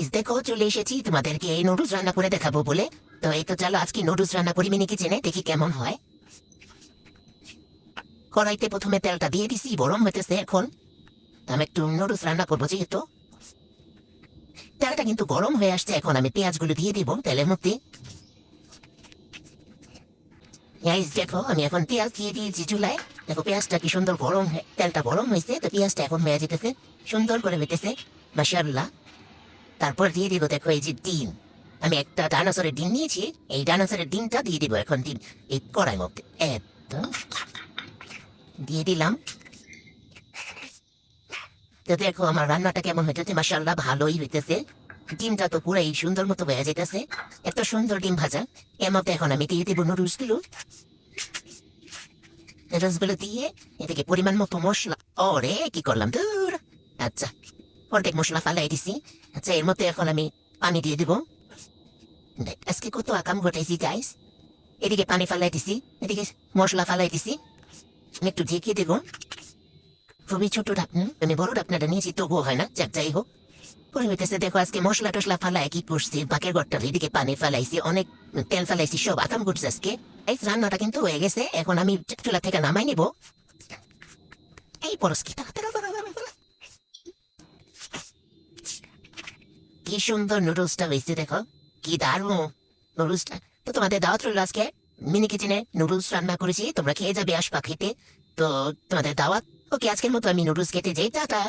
Guys দেখো চলে এসেছি তোমাদেরকে এই নুডলস রান্না করে দেখাবো বলে। তো এই তো চলো আজকে নুডলস রান্না করি মিনি কিচেনে, দেখি কেমন হয়। কড়াইতে প্রথমে তেলটা দিয়ে দিছি, গরম হইতেছে এখন। আমি একটু নুডলস রান্না করবো যেহেতু। তেলটা কিন্তু গরম হয়ে আসছে, এখন আমি পেঁয়াজগুলো দিয়ে দিব তেলের মধ্যে। গাইস দেখো আমি এখন পেঁয়াজ দিয়ে দিয়েছি চুলায়। দেখো পেঁয়াজটা কি সুন্দর গরম তেলটা গরম হয়েছে, তো পেঁয়াজটা এখন হয়ে যেতেছে, সুন্দর করে হইতেছে মাশাআল্লাহ। তারপর দিয়ে দিব দেখো এই যে ডিম। আমি একটা ডাইনোসরের ডিম নিয়েছি, এই ডাইনোসরের ডিমটা দিয়ে দিব এখন ডিম এই কড়াই মধ্যে। এত দিয়ে দিলাম। তো দেখো আমার রান্নাটা কেমন হইতেছে, মাশাআল্লাহ ভালোই হইতেছে। ডিমটা তো পুরাই সুন্দর মতো হয়ে যেতেছে, এত সুন্দর ডিম ভাজা। এর মধ্যে এখন আমি দিয়ে দিব নুডলসগুলো। নুডলসগুলো দিয়ে এদিকে পরিমাণ মতো মশলা। ওরে কি করলাম দূর। আচ্ছা, অর্ধেক মশলা ফালাই দিছি। আচ্ছা এর মধ্যে এখন আমি পানি দিয়ে দিব। আজকে কত আকাম ঘটাইছি গাইস। এদিকে পানি ফালাই দিছি, এদিকে মশলা ফালাই দিছি। আমি একটু ঢেকে দেবো। খুবই ছোট ঢাকনা, আমি বড় ঢাকনাটা নিয়েছি তবুও হয় না, যাক যাই হোক। পরে হইতেছে দেখো আজকে মশলা টসলা ফালাই কি করছি, বাকের ঘরটার এদিকে পানি ফালাইছি, অনেক তেল ফালাইছি, সব আকাম করছে আজকে। এই রান্নাটা কিন্তু হয়ে গেছে, এখন আমি চুলা থেকে নামাই নিব। এই পরস কি সুন্দর নুডলসটা হয়েছে দেখো, কি দারুণ নুডলসটা। তো তোমাদের দাওয়াত রইল আজকে মিনি কিচেনে নুডলস রান্না করেছি, তোমরা খেয়ে যাবে, আসবা খেতে। তো তোমাদের দাওয়াত। ওকে আজকের মতো আমি নুডলস খেতে যাই, টাটা।